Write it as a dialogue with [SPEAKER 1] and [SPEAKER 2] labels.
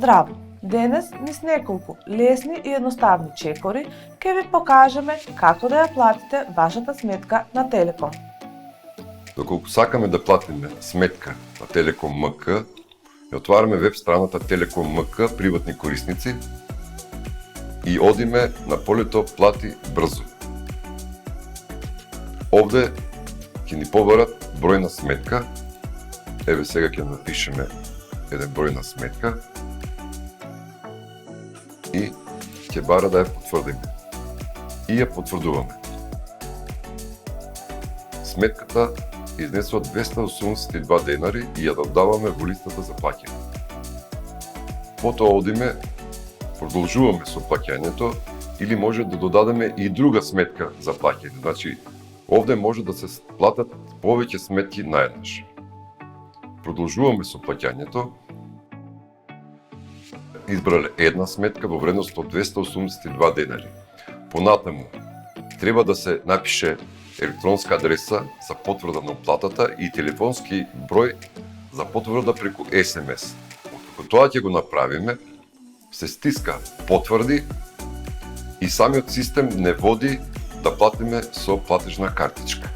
[SPEAKER 1] Здраво! Денес низ неколку лесни и едноставни чекори ќе ви покажеме како да ја платите вашата сметка на Телеком.
[SPEAKER 2] Доколку сакаме да платиме сметка на Телеком МК, ја отвараме веб страната Телеком МК приватни корисници и одиме на полето Плати брзо. Овде ќе ни побарат број на сметка. Еве сега ќе напишеме еден број на сметка и ќе бара да ја потврдиме. И ја потврдуваме. Сметката изнесува 282 денари и ја додаваме во листата за плаќање. Потоа одиме, продолжуваме со плаќањето или може да додадеме и друга сметка за плаќање. Значи, овде може да се платат повеќе сметки наеднаш. Продолжуваме со плаќањето. Избрале една сметка во вредност од 282 денари. Понатаму, треба да се напише електронска адреса за потврда на оплатата и телефонски број за потврда преку SMS. Откако тоа ќе го направиме, се стиска потврди и самиот систем не води да платиме со платежна картичка.